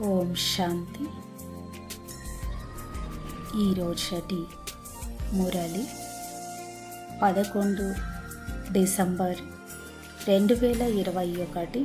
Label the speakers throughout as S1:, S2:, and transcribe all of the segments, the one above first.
S1: ఓం శాంతి. ఈరోజటి Murali 11 December 2021.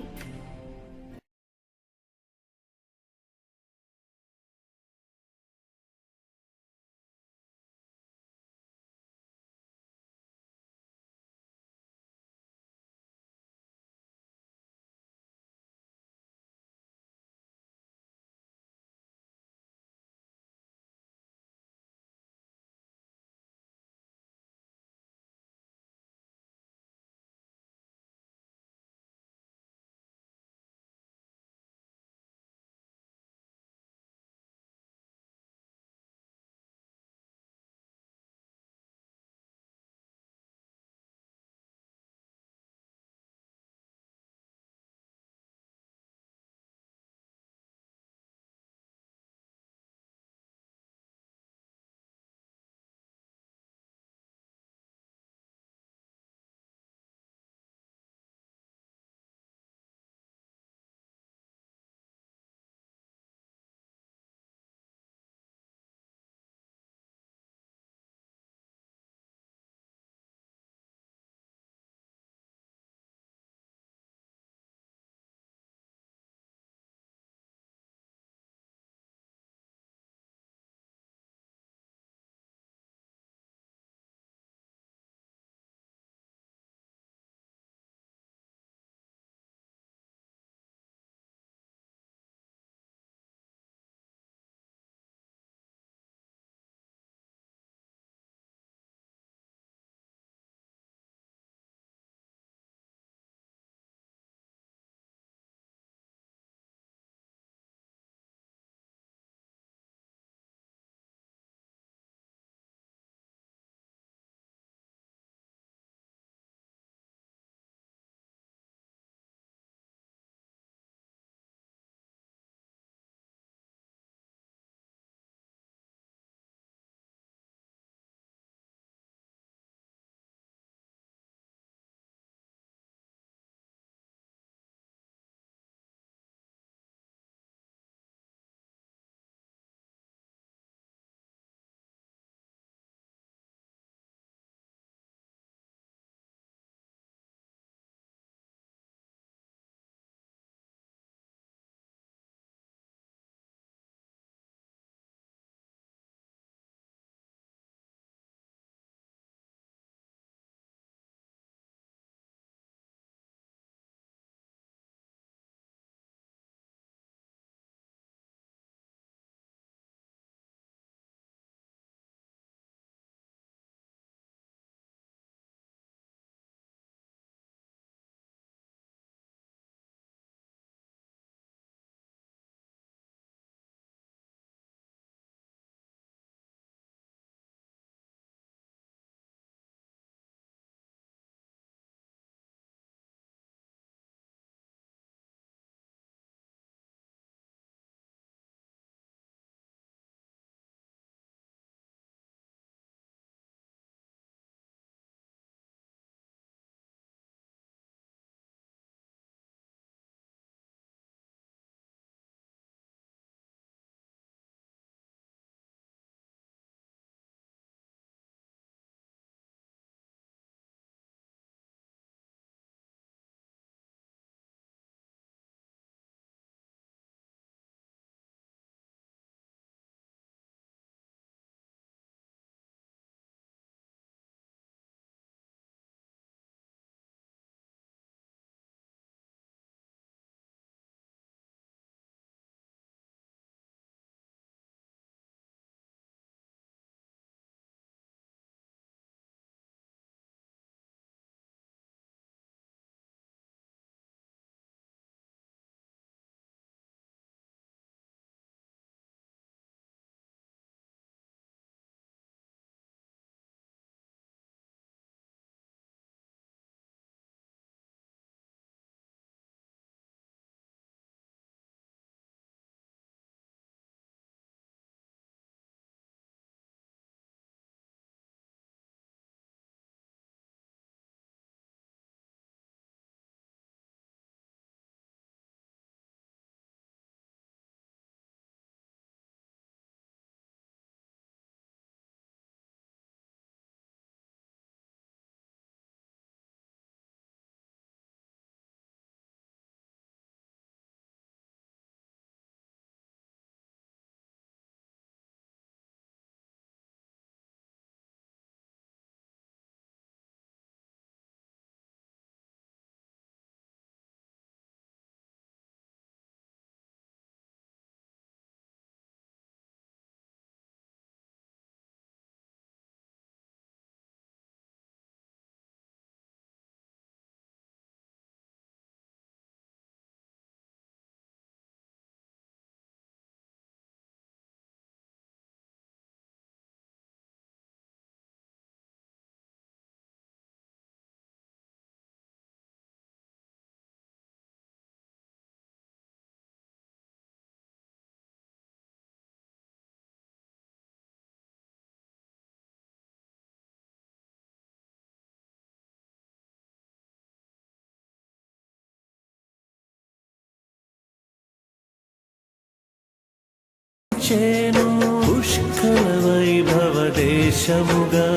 S2: వికసించేను. పుష్కల వైభవ దేశముగా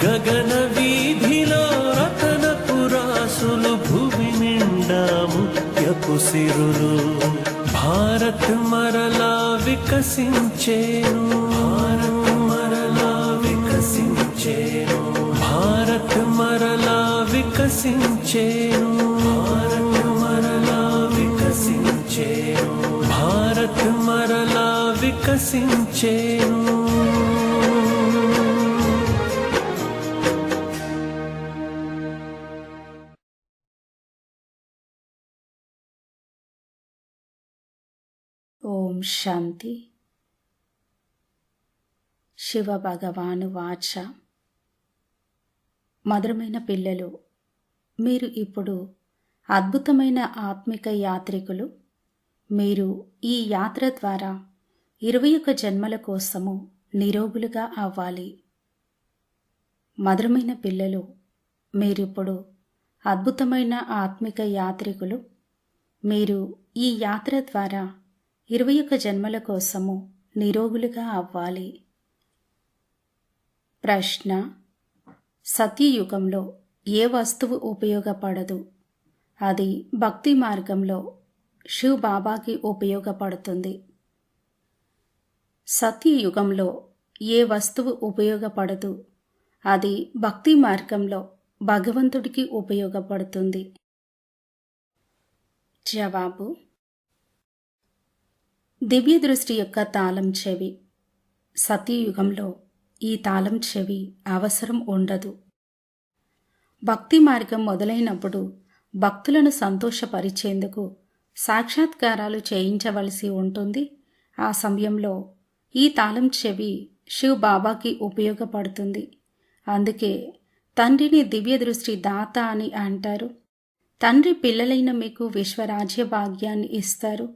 S2: గగన వీధిలో రతనపు రాసులు, భూమి నిండా ముత్యపు సిరులు. భారత్ మరలా వికసించేను, భారత్ మరలా వికసించేను, భారత్ మరలా వికసించేను, భారత్ మరలా వికసించేను, భారత్ మరలా వికసించేను.
S1: ఓం శాంతి. శివ భగవాను వాచ. మధురమైన పిల్లలు, మీరు ఇప్పుడు అద్భుతమైన ఆత్మిక యాత్రికులు. మీరు ఈ యాత్ర ద్వారా 21 జన్మల కోసము నిరోగులుగా అవ్వాలి. మధురమైన పిల్లలు, మీరిప్పుడు అద్భుతమైన ఆత్మిక యాత్రికులు. మీరు ఈ యాత్ర ద్వారా 21 జన్మల కోసము నిరోగులుగా అవ్వాలి. ప్రశ్న: సత్యయుగంలో ఏ వస్తువు ఉపయోగపడదు? అది భక్తి మార్గంలో శివ్ బాబాకి ఉపయోగపడుతుంది. సత్యయుగంలో ఏ వస్తువు ఉపయోగపడదు? అది భక్తి మార్గంలో భగవంతుడికి ఉపయోగపడుతుంది. జవాబు: దివ్య దృష్టి యొక్క తాళం చెవి. సత్యయుగంలో ఈ తాళం చెవి అవసరం ఉండదు. భక్తి మార్గం మొదలైనప్పుడు భక్తులను సంతోషపరిచేందుకు సాక్షాత్కారాలు చేయించవలసి ఉంటుంది. ఆ సమయంలో ఈ తాళం చెవి శివ్ బాబాకి ఉపయోగపడుతుంది. అందుకే తండ్రిని దివ్య దృష్టి దాత అని అంటారు. తండ్రి పిల్లలైన మీకు విశ్వరాజ్య భాగ్యాన్ని ఇస్తారు,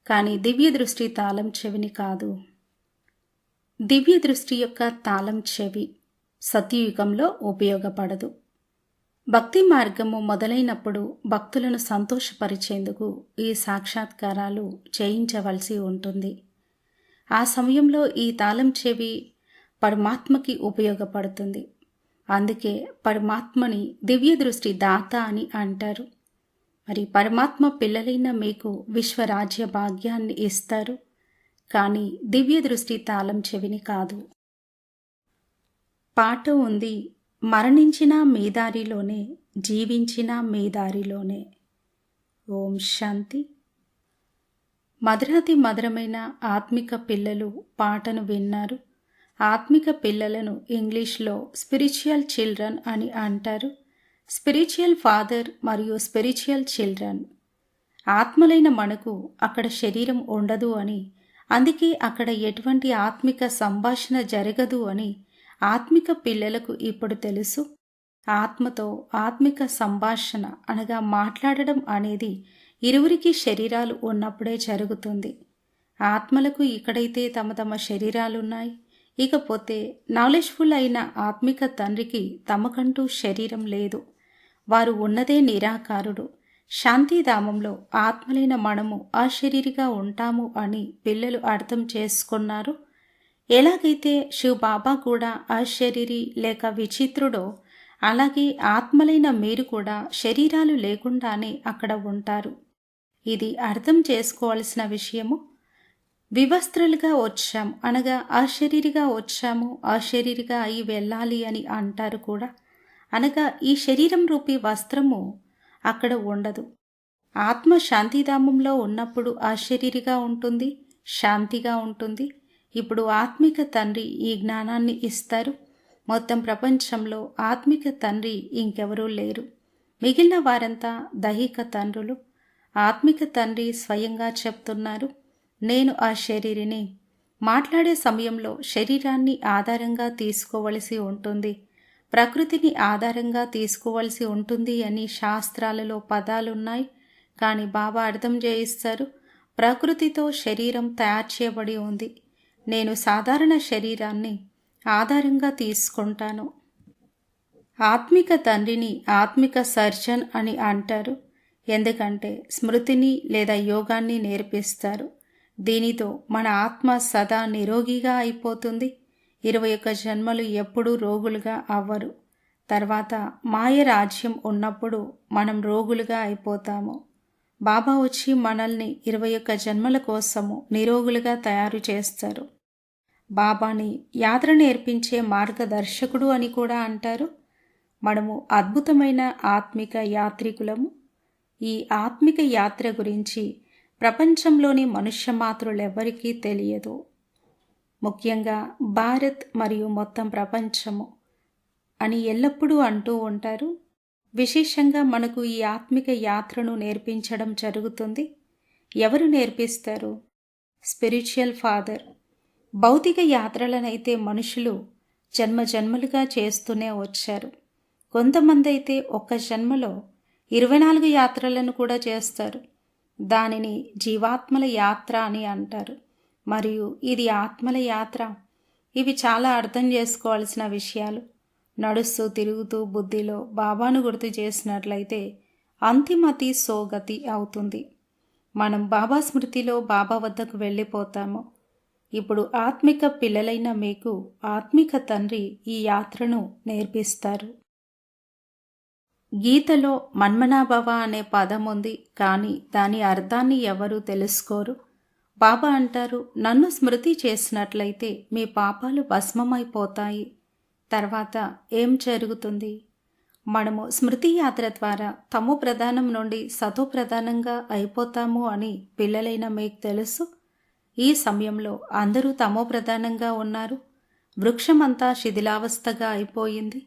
S1: కానీ దివ్య దృష్టి తాళం చెవిని కాదు. దివ్య దృష్టి యొక్క తాళం చెవి సత్యయుగంలో ఉపయోగపడదు. భక్తి మార్గము మొదలైనప్పుడు భక్తులను సంతోషపరిచేందుకు ఈ సాక్షాత్కారాలు చేయించవలసి ఉంటుంది. ఆ సమయంలో ఈ తాళం చెవి పరమాత్మకి ఉపయోగపడుతుంది. అందుకే పరమాత్మని దివ్య దృష్టి దాత అని అంటారు. మరి పరమాత్మ పిల్లలైన మీకు విశ్వరాజ్య భాగ్యాన్ని ఇస్తారు, కానీ దివ్య దృష్టి తాళం చెవిని కాదు. పాట ఉంది: మరణించినా మీ దారిలోనే, జీవించినా మీ దారిలోనే. ఓం శాంతి. మధురాతి మధురమైన ఆత్మిక పిల్లలు పాటను విన్నారు. ఆత్మిక పిల్లలను ఇంగ్లీష్లో స్పిరిచువల్ చిల్డ్రన్ అని అంటారు. స్పిరిచువల్ ఫాదర్ మరియు స్పిరిచువల్ చిల్డ్రన్. ఆత్మలైన మనకు అక్కడ శరీరం ఉండదు అని, అందుకే అక్కడ ఎటువంటి ఆత్మిక సంభాషణ జరగదు అని ఆత్మిక పిల్లలకు ఇప్పుడు తెలుసు. ఆత్మతో ఆత్మిక సంభాషణ అనగా మాట్లాడడం అనేది ఇరువురికి శరీరాలు ఉన్నప్పుడే జరుగుతుంది. ఆత్మలకు ఇక్కడైతే తమ తమ శరీరాలున్నాయి. ఇకపోతే నాలెడ్జ్ఫుల్ అయిన ఆత్మిక తండ్రికి తమకంటూ శరీరం లేదు. వారు ఉన్నదే నిరాకారుడు. శాంతిధామంలో ఆత్మలైన మనము అశరీరిగా ఉంటాము అని పిల్లలు అర్థం చేసుకున్నారు. ఎలాగైతే శివ్ బాబా కూడా అశరీరి లేక విచిత్రుడో, అలాగే ఆత్మలైన మీరు కూడా శరీరాలు లేకుండానే అక్కడ ఉంటారు. ఇది అర్థం చేసుకోవాల్సిన విషయము. వివస్త్రలుగా వచ్చాం అనగా అశరీరిగా వచ్చాము, అశరీరిగా అయి వెళ్ళాలి అని అంటారు కూడా. అనగా ఈ శరీరం రూపీ వస్త్రము అక్కడ ఉండదు. ఆత్మ శాంతిధామంలో ఉన్నప్పుడు అశరీరిగా ఉంటుంది, శాంతిగా ఉంటుంది. ఇప్పుడు ఆత్మిక తండ్రి ఈ జ్ఞానాన్ని ఇస్తారు. మొత్తం ప్రపంచంలో ఆత్మిక తండ్రి ఇంకెవరూ లేరు. మిగిలిన వారంతా దైహిక తండ్రులు. ఆత్మిక తండ్రి స్వయంగా చెప్తున్నారు, నేను ఆ శరీరిని. మాట్లాడే సమయంలో శరీరాన్ని ఆధారంగా తీసుకోవలసి ఉంటుంది, ప్రకృతిని ఆధారంగా తీసుకోవలసి ఉంటుంది అని శాస్త్రాలలో పదాలున్నాయి. కానీ బాబా అర్థం చేయిస్తారు, ప్రకృతితో శరీరం తయారు చేయబడి ఉంది. నేను సాధారణ శరీరాన్ని ఆధారంగా తీసుకుంటాను. ఆత్మిక తండ్రిని ఆత్మిక సర్జన్ అని అంటారు. ఎందుకంటే స్మృతిని లేదా యోగాన్ని నేర్పిస్తారు. దీనితో మన ఆత్మ సదా నిరోగిగా అయిపోతుంది. 21 జన్మలు ఎప్పుడూ రోగులుగా అవ్వరు. తర్వాత మాయ రాజ్యం ఉన్నప్పుడు మనం రోగులుగా అయిపోతాము. బాబా వచ్చి మనల్ని 21 జన్మల కోసము నిరోగులుగా తయారు చేస్తారు. బాబాని యాత్ర నేర్పించే మార్గదర్శకుడు అని కూడా అంటారు. మనము అద్భుతమైన ఆత్మిక యాత్రికులము. ఈ ఆత్మిక యాత్ర గురించి ప్రపంచంలోని మనుష్య మాతృలెవ్వరికీ తెలియదు. ముఖ్యంగా భారత్ మరియు మొత్తం ప్రపంచము అని ఎల్లప్పుడూ అంటూ ఉంటారు. విశేషంగా మనకు ఈ ఆత్మిక యాత్రను నేర్పించడం జరుగుతుంది. ఎవరు నేర్పిస్తారు? Spiritual father. భౌతిక యాత్రలనైతే మనుషులు జన్మలుగా చేస్తూనే వచ్చారు. కొంతమంది అయితే ఒక్క జన్మలో 24 యాత్రలను కూడా చేస్తారు. దానిని జీవాత్మల యాత్ర అని అంటారు. మరియు ఇది ఆత్మల యాత్ర. ఇవి చాలా అర్థం చేసుకోవాల్సిన విషయాలు. నడుస్తూ తిరుగుతూ బుద్ధిలో బాబాను గుర్తు చేసినట్లయితే అంతిమతి సోగతి అవుతుంది. మనం బాబా స్మృతిలో బాబా వద్దకు వెళ్ళిపోతాము. ఇప్పుడు ఆత్మిక పిల్లలైన మీకు ఆత్మిక తండ్రి ఈ యాత్రను నేర్పిస్తారు. గీతలో మన్మనాభవ అనే పదం ఉంది, కానీ దాని అర్థాన్ని ఎవరూ తెలుసుకోరు. బాబా అంటారు, నన్ను స్మృతి చేసినట్లయితే మీ పాపాలు భస్మమైపోతాయి. తర్వాత ఏం జరుగుతుంది? మనము స్మృతి యాత్ర ద్వారా తమో ప్రధానం నుండి సతో ప్రధానంగా అయిపోతాము అని పిల్లలైన మీకు తెలుసు. ఈ సమయంలో అందరూ తమో ప్రధానంగా ఉన్నారు. వృక్షమంతా శిథిలావస్థగా అయిపోయింది.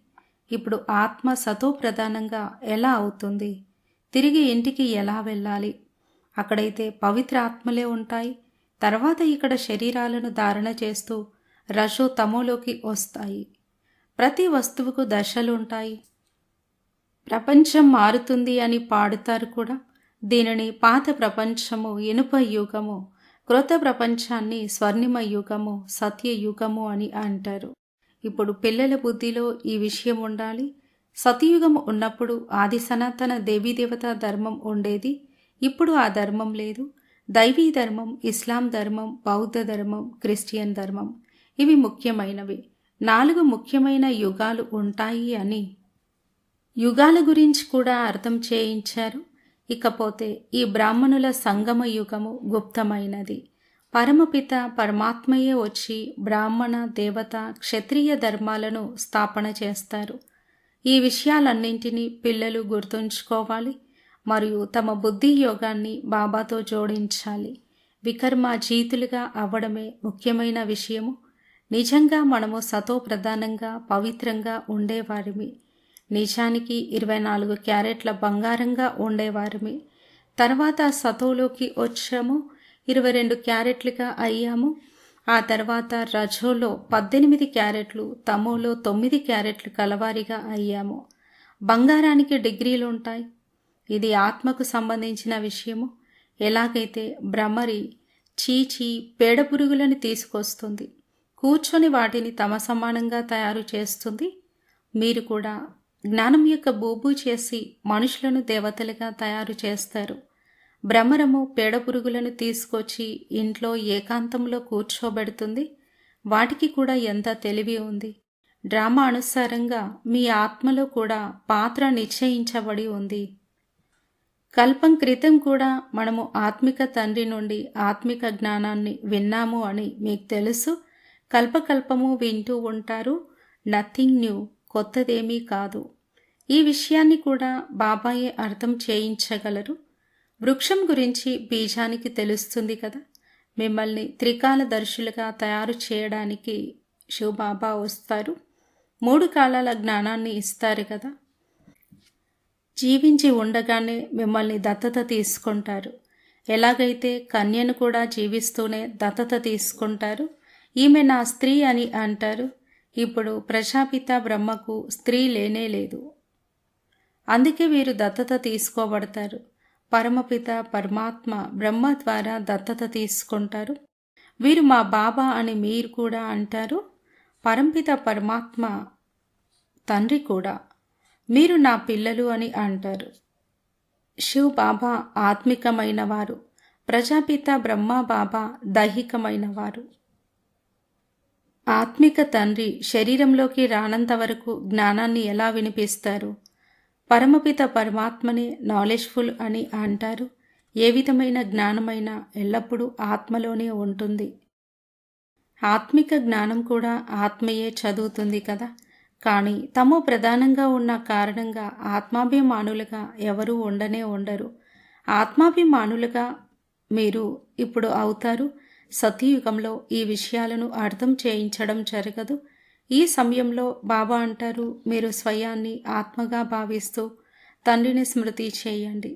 S1: ఇప్పుడు ఆత్మ సతో ప్రధానంగా ఎలా అవుతుంది? తిరిగి ఇంటికి ఎలా వెళ్ళాలి? అక్కడైతే పవిత్ర ఆత్మలే ఉంటాయి. తర్వాత ఇక్కడ శరీరాలను ధారణ చేస్తూ రజో తమోలోకి వస్తాయి. ప్రతి వస్తువుకు దశలుంటాయి. ప్రపంచం మారుతుంది అని పాడుతారు కూడా. దీనిని పాత ప్రపంచము ఇనుప యుగము, క్రొత్త ప్రపంచాన్ని స్వర్ణిమ యుగము, సత్యయుగము అని అంటారు. ఇప్పుడు పిల్లల బుద్ధిలో ఈ విషయం ఉండాలి. సతయుగం ఉన్నప్పుడు ఆది సనాతన దేవీదేవతా ధర్మం ఉండేది. ఇప్పుడు ఆ ధర్మం లేదు. దైవీ ధర్మం, ఇస్లాం ధర్మం, బౌద్ధ ధర్మం, క్రిస్టియన్ ధర్మం, ఇవి ముఖ్యమైనవి. 4 ముఖ్యమైన యుగాలు ఉంటాయి అని యుగాల గురించి కూడా అర్థం చేయించారు. ఇకపోతే ఈ బ్రాహ్మణుల సంగమ యుగము గుప్తమైనది. పరమపిత పరమాత్మయే వచ్చి బ్రాహ్మణ, దేవత, క్షత్రియ ధర్మాలను స్థాపన చేస్తారు. ఈ విషయాలన్నింటినీ పిల్లలు గుర్తుంచుకోవాలి మరియు తమ బుద్ధి యోగాన్ని బాబాతో జోడించాలి. వికర్మాజీతులుగా అవ్వడమే ముఖ్యమైన విషయము. నిజంగా మనము సతో ప్రధానంగా పవిత్రంగా ఉండేవారిమి. నిజానికి 24 క్యారెట్ల బంగారంగా ఉండేవారిమి. తర్వాత సతోలోకి వచ్చాము, 22 క్యారెట్లుగా అయ్యాము. ఆ తర్వాత రజోలో 18 క్యారెట్లు, తమోలో 9 క్యారెట్లు కలవారిగా అయ్యాము. బంగారానికి డిగ్రీలు ఉంటాయి. ఇది ఆత్మకు సంబంధించిన విషయము. ఎలాగైతే భ్రమరి చీచి పేడ పురుగులను తీసుకొస్తుంది, కూర్చొని వాటిని తమ సమానంగా తయారు చేస్తుంది, మీరు కూడా జ్ఞానం యొక్క బూబు చేసి మనుషులను దేవతలుగా తయారు చేస్తారు. భ్రమరము పేడ పురుగులను తీసుకొచ్చి ఇంట్లో ఏకాంతంలో కూర్చోబెడుతుంది. వాటికి కూడా ఎంత తెలివి ఉంది. డ్రామా అనుసారంగా మీ ఆత్మలో కూడా పాత్ర నిశ్చయించబడి ఉంది. కల్పం క్రితం కూడా మనము ఆత్మిక తండ్రి నుండి ఆత్మిక జ్ఞానాన్ని విన్నాము అని మీకు తెలుసు. కల్పకల్పము వింటూ ఉంటారు. నథింగ్ న్యూ, కొత్తదేమీ కాదు. ఈ విషయాన్ని కూడా బాబాయే అర్థం చేయించగలరు. వృక్షం గురించి బీజానికి తెలుస్తుంది కదా. మిమ్మల్ని త్రికాలదర్శులుగా తయారు చేయడానికి శివబాబా వస్తారు. 3 కాలాల జ్ఞానాన్ని ఇస్తారు కదా. జీవించి ఉండగానే మిమ్మల్ని దత్తత తీసుకుంటారు. ఎలాగైతే కన్యను కూడా జీవిస్తూనే దత్తత తీసుకుంటారు. ఈమె నా స్త్రీ అని అంటారు. ఇప్పుడు ప్రజాపిత బ్రహ్మకు స్త్రీ లేనే లేదు. అందుకే వీరు దత్తత తీసుకోబడతారు. పరమపిత పరమాత్మ బ్రహ్మ ద్వారా దత్తత తీసుకుంటారు. వీరు మా బాబా అని మీరు కూడా అంటారు. పరమపిత పరమాత్మ తండ్రి కూడా మీరు నా పిల్లలు అని అంటారు. శివ్ బాబా ఆత్మికమైన వారు. ప్రజాపిత బ్రహ్మ బాబా దైహికమైన వారు. ఆత్మిక తండ్రి శరీరంలోకి రానంత వరకు జ్ఞానాన్ని ఎలా వినిపిస్తారు? పరమపిత పరమాత్మనే నాలెడ్జ్ఫుల్ అని అంటారు. ఏ విధమైన జ్ఞానమైనా ఎల్లప్పుడూ ఆత్మలోనే ఉంటుంది. ఆత్మిక జ్ఞానం కూడా ఆత్మయే చదువుతుంది కదా. కానీ తమో ప్రధానంగా ఉన్న కారణంగా ఆత్మాభిమానులుగా ఎవరూ ఉండరు. ఆత్మాభిమానులుగా మీరు ఇప్పుడు అవుతారు. సత్యయుగంలో ఈ విషయాలను అర్థం చేయించడం జరగదు. ఈ సమయంలో బాబా అంటారు, మీరు స్వయాన్ని ఆత్మగా భావిస్తూ తండ్రిని స్మృతి చేయండి.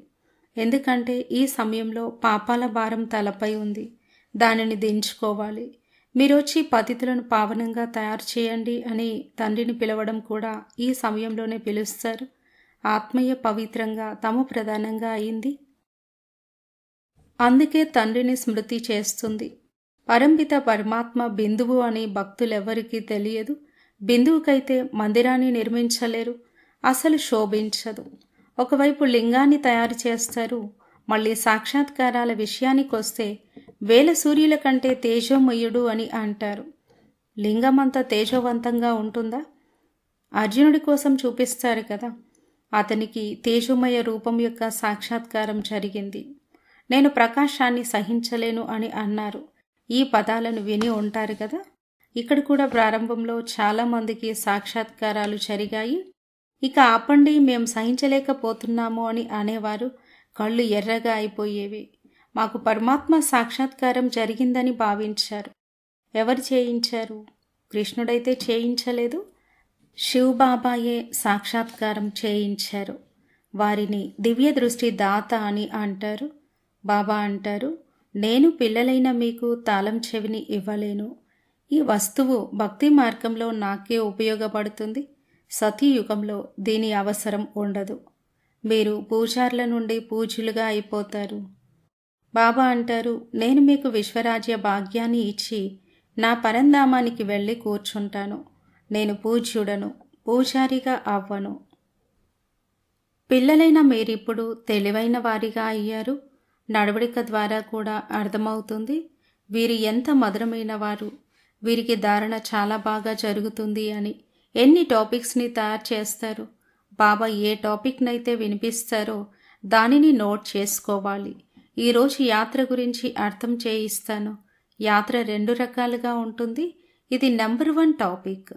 S1: ఎందుకంటే ఈ సమయంలో పాపాల భారం తలపై ఉంది. దానిని దించుకోవాలి. మీరొచ్చి పతితులను పావనంగా తయారు చేయండి అని తండ్రిని పిలవడం కూడా ఈ సమయంలోనే పిలుస్తారు. ఆత్మీయ పవిత్రంగా తమ ప్రధానంగా అయింది. అందుకే తండ్రిని స్మృతి చేస్తుంది. పరంపిత పరమాత్మ బిందువు అని భక్తులెవ్వరికీ తెలియదు. బిందువుకైతే మందిరాన్ని నిర్మించలేరు, అసలు శోభించదు. ఒకవైపు లింగాన్ని తయారు చేస్తారు. మళ్ళీ సాక్షాత్కారాల విషయానికొస్తే వేల సూర్యుల కంటే తేజోమయుడు అని అంటారు. లింగమంతా తేజోవంతంగా ఉంటుందా? అర్జునుడి కోసం చూపిస్తారు కదా, అతనికి తేజోమయ రూపం యొక్క సాక్షాత్కారం జరిగింది. నేను ప్రకాశాన్ని సహించలేను అని అన్నారు. ఈ పదాలను విని ఉంటారు కదా. ఇక్కడ కూడా ప్రారంభంలో చాలామందికి సాక్షాత్కారాలు జరిగాయి. ఇక ఆపండి, మేం సహించలేకపోతున్నాము అని అనేవారు. కళ్ళు ఎర్రగా అయిపోయేవి. మాకు పరమాత్మ సాక్షాత్కారం జరిగిందని భావించారు. ఎవరు చేయించారు? కృష్ణుడైతే చేయించలేదు. శివబాబాయే సాక్షాత్కారం చేయించారు. వారిని దివ్య దృష్టి దాత అని అంటారు. బాబా అంటారు, నేను పిల్లలైన మీకు తాళం చెవిని ఇవ్వలేను. ఈ వస్తువు భక్తి మార్గంలో నాకే ఉపయోగపడుతుంది. సతీయుగంలో దీని అవసరం ఉండదు. మీరు పూజార్ల నుండి పూజ్యులుగా అయిపోతారు. బాబా అంటారు, నేను మీకు విశ్వరాజ్య భాగ్యాన్ని ఇచ్చి నా పరంధామానికి వెళ్ళి కూర్చుంటాను. నేను పూజ్యుడను, పూజారిగా అవ్వను. పిల్లలైన మీరిప్పుడు తెలివైన వారిగా అయ్యారు. నడవడిక ద్వారా కూడా అర్థమవుతుంది వీరు ఎంత మధురమైన వారు, వీరికి ధారణ చాలా బాగా జరుగుతుంది అని. ఎన్ని టాపిక్స్ని తయారు చేస్తారు. బాబా ఏ టాపిక్నైతే వినిపిస్తారో దానిని నోట్ చేసుకోవాలి. ఈరోజు యాత్ర గురించి అర్థం చేయిస్తాను. యాత్ర 2 రకాలుగా ఉంటుంది. ఇది నెంబర్ 1 టాపిక్.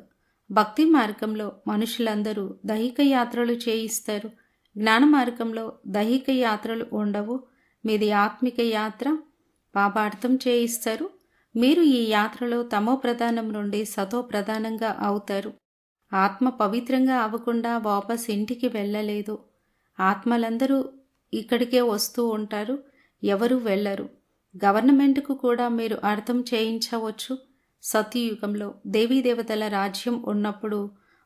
S1: భక్తి మార్గంలో మనుషులందరూ దైహిక యాత్రలు చేయిస్తారు. జ్ఞాన మార్గంలో దైహిక యాత్రలు ఉండవు. మీది ఆత్మిక యాత్ర. బాబా అర్థం చేయిస్తారు. మీరు ఈ యాత్రలో తమో ప్రధానం నుండి సతో ప్రధానంగా అవుతారు. ఆత్మ పవిత్రంగా అవ్వకుండా వాపస్ ఇంటికి వెళ్ళలేదు. ఆత్మలందరూ ఇక్కడికే వస్తూ ఉంటారు, ఎవరు వెళ్ళరు. గవర్నమెంట్కు కూడా మీరు అర్థం చేయించవచ్చు. సత్యయుగంలో దేవీదేవతల రాజ్యం ఉన్నప్పుడు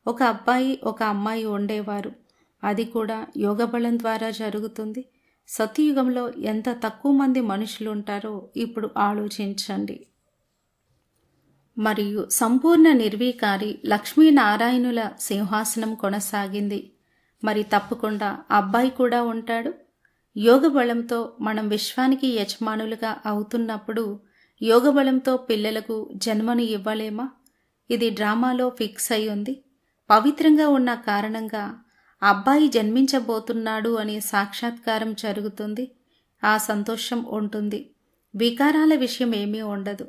S1: ఒక అబ్బాయి ఒక అమ్మాయి ఉండేవారు. అది కూడా యోగబలం ద్వారా జరుగుతుంది. సత్యయుగంలో ఎంత తక్కువ మంది మనుషులు ఉంటారో ఇప్పుడు ఆలోచించండి. మరియు సంపూర్ణ నిర్వీకారి లక్ష్మీనారాయణుల సింహాసనం కొనసాగింది. మరి తప్పకుండా అబ్బాయి కూడా ఉంటాడు. యోగబలంతో మనం విశ్వానికి యజమానులుగా అవుతున్నప్పుడు యోగబలంతో పిల్లలకు జన్మను ఇవ్వలేమా? ఇది డ్రామాలో ఫిక్స్ అయి ఉంది. పవిత్రంగా ఉన్న కారణంగా అబ్బాయి జన్మించబోతున్నాడు అనే సాక్షాత్కారం జరుగుతుంది. ఆ సంతోషం ఉంటుంది. వికారాల విషయం ఏమీ ఉండదు.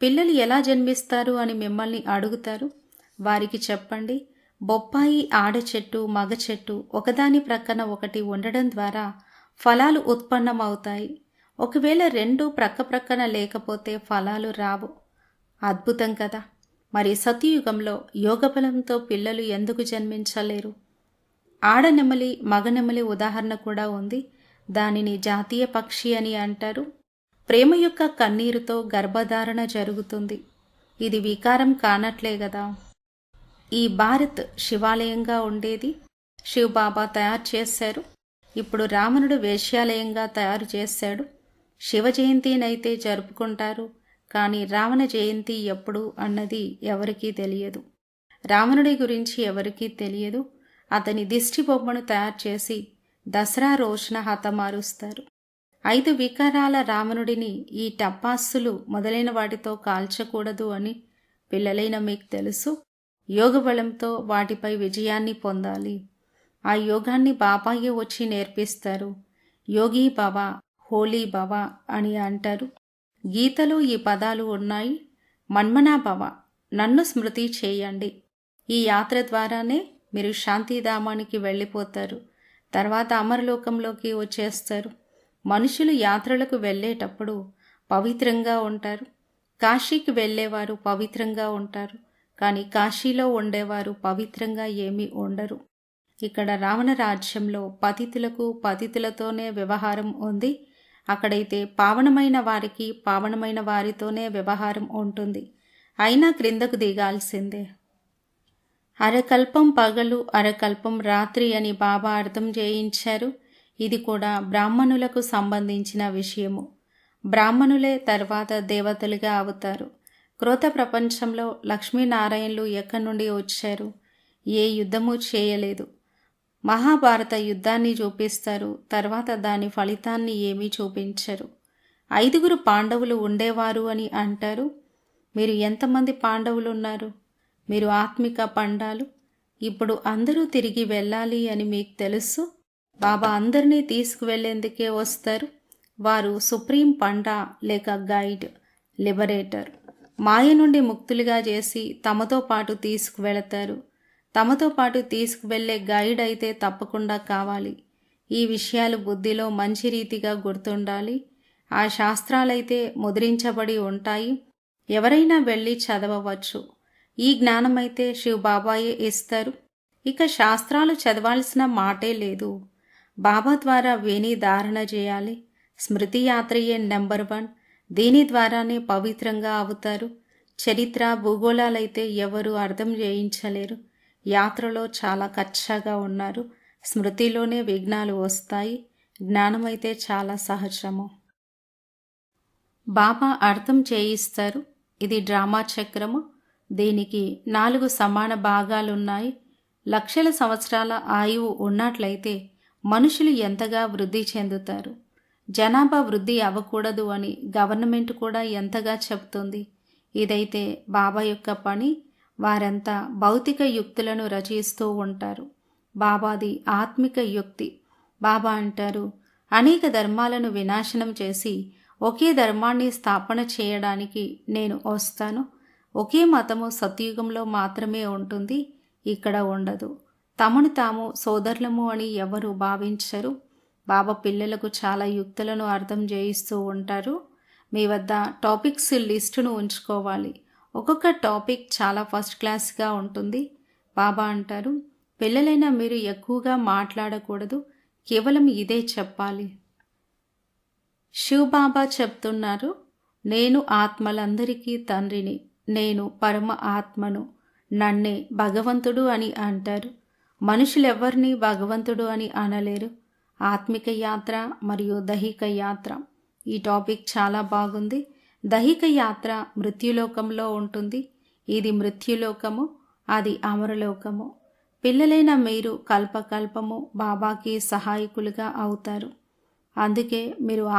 S1: పిల్లలు ఎలా జన్మిస్తారు అని మిమ్మల్ని అడుగుతారు. వారికి చెప్పండి, బొప్పాయి ఆడ చెట్టు మగ చెట్టు ఒకదాని ప్రక్కన ఒకటి ఉండడం ద్వారా ఫలాలు ఉత్పన్నమవుతాయి. ఒకవేళ 2 ప్రక్కన లేకపోతే ఫలాలు రావు. అద్భుతం కదా. మరి సతయుగంలో యోగబలంతో పిల్లలు ఎందుకు జన్మించలేరు? ఆడనెమలి మగనెమలి ఉదాహరణ కూడా ఉంది. దానిని జాతీయ పక్షి అని అంటారు. ప్రేమ యొక్క కన్నీరుతో గర్భధారణ జరుగుతుంది. ఇది వికారం కానట్లే కదా. ఈ భారత్ శివాలయంగా ఉండేది. శివబాబా తయారు చేశారు. ఇప్పుడు రావణుడు వేశ్యాలయంగా తయారు చేశాడు. శివ జయంతినైతే జరుపుకుంటారు, కానీ రావణ జయంతి ఎప్పుడు అన్నది ఎవరికీ తెలియదు. రావణుడి గురించి ఎవరికీ తెలియదు. అతని దిష్టి బొమ్మను తయారు చేసి దసరా రోజున హతమారుస్తారు. 5 వికారాల రావణుడిని ఈ టపాసులు మొదలైన వాటితో కాల్చకూడదు అని పిల్లలైన మీకు తెలుసు. యోగబలంతో వాటిపై విజయాన్ని పొందాలి. ఆ యోగాన్ని బాబాయే వచ్చి నేర్పిస్తారు. యోగి భవ, హోలీ భవ అని అంటారు. గీతలో ఈ పదాలు ఉన్నాయి. మన్మనా భవ, నన్ను స్మృతి చేయండి. ఈ యాత్ర ద్వారానే మీరు శాంతిధామానికి వెళ్ళిపోతారు. తర్వాత అమరలోకంలోకి వచ్చేస్తారు. మనుషులు యాత్రలకు వెళ్ళేటప్పుడు పవిత్రంగా ఉంటారు. కాశీకి వెళ్ళేవారు పవిత్రంగా ఉంటారు. కానీ కాశీలో ఉండేవారు పవిత్రంగా ఏమీ ఉండరు. ఇక్కడ రావణ రాజ్యంలో పతితులకు పతితులతోనే వ్యవహారం ఉంది. అక్కడైతే పావనమైన వారికి పావనమైన వారితోనే వ్యవహారం ఉంటుంది. అయినా క్రిందకు దిగాల్సిందే. అరకల్పం పగలు, అరకల్పం రాత్రి అని బాబా అర్థం చేయించారు. ఇది కూడా బ్రాహ్మణులకు సంబంధించిన విషయము. బ్రాహ్మణులే తర్వాత దేవతలుగా అవుతారు. క్రోత ప్రపంచంలో లక్ష్మీనారాయణులు ఎక్కడి నుండి వచ్చారు? ఏ యుద్ధము చేయలేదు. మహాభారత యుద్ధాన్ని చూపిస్తారు. తర్వాత దాని ఫలితాన్ని ఏమీ చూపించరు. 5 పాండవులు ఉండేవారు అని అంటారు. మీరు ఎంతమంది పాండవులు ఉన్నారు? మీరు ఆత్మిక పండాలు. ఇప్పుడు అందరూ తిరిగి వెళ్ళాలి అని మీకు తెలుసు. బాబా అందరినీ తీసుకువెళ్లేందుకే వస్తారు. వారు సుప్రీం పండా లేక గైడ్, లిబరేటర్. మాయ నుండి ముక్తులుగా చేసి తమతో పాటు తీసుకువెళతారు. తమతో పాటు తీసుకువెళ్లే గైడ్ అయితే తప్పకుండా కావాలి. ఈ విషయాలు బుద్ధిలో మంచి రీతిగా గుర్తుండాలి. ఆ శాస్త్రాలైతే ముద్రించబడి ఉంటాయి. ఎవరైనా వెళ్ళి చదవవచ్చు. ఈ జ్ఞానమైతే శివ్ బాబాయే ఇస్తారు. ఇక శాస్త్రాలు చదవాల్సిన మాటే లేదు. బాబా ద్వారా విని ధారణ చేయాలి. స్మృతి యాత్రయే నెంబర్ 1. దీని ద్వారానే పవిత్రంగా అవుతారు. చరిత్ర, భూగోళాలైతే ఎవరు అర్థం చేయించలేరు. యాత్రలో చాలా కచ్చాగా ఉన్నారు. స్మృతిలోనే విఘ్నాలు వస్తాయి. జ్ఞానమైతే చాలా సహజము. బాబా అర్థం చేయిస్తారు. ఇది డ్రామా చక్రము. దీనికి 4 సమాన భాగాలున్నాయి. లక్షల సంవత్సరాల ఆయువు ఉన్నట్లయితే మనుషులు ఎంతగా వృద్ధి చెందుతారు. జనాభా వృద్ధి అవ్వకూడదు అని గవర్నమెంట్ కూడా ఎంతగా చెప్తుంది. ఇదైతే బాబా యొక్క పని. వారంతా భౌతిక యుక్తులను రచిస్తూ ఉంటారు. బాబాది ఆత్మిక యుక్తి. బాబా అంటారు, అనేక ధర్మాలను వినాశనం చేసి ఒకే ధర్మాన్ని స్థాపన చేయడానికి నేను వస్తాను. ఒకే మతము సత్యుగంలో మాత్రమే ఉంటుంది, ఇక్కడ ఉండదు. తమను తాము సోదరులము అని ఎవరు భావించరు. బాబా పిల్లలకు చాలా యుక్తులను అర్థం చేయిస్తూ ఉంటారు. మీ వద్ద టాపిక్స్ లిస్టును ఉంచుకోవాలి. ఒక్కొక్క టాపిక్ చాలా ఫస్ట్ క్లాస్గా ఉంటుంది. బాబా అంటారు, పిల్లలైన మీరు ఎక్కువగా మాట్లాడకూడదు, కేవలం ఇదే చెప్పాలి. శివ్ బాబా చెప్తున్నారు, నేను ఆత్మలందరికీ తండ్రిని, నేను పరమ ఆత్మను, నన్నే భగవంతుడు అని అంటారు. మనుషులెవ్వరినీ భగవంతుడు అని అనలేరు. ఆత్మిక యాత్ర మరియు దైహిక యాత్ర. ఈ టాపిక్ చాలా బాగుంది. దైహిక యాత్ర మృత్యులోకంలో ఉంటుంది. ఇది మృత్యులోకము, అది అమరలోకము. పిల్లలైన మీరు కల్పకల్పము బాబాకి సహాయకులుగా అవుతారు. అందుకే మీరు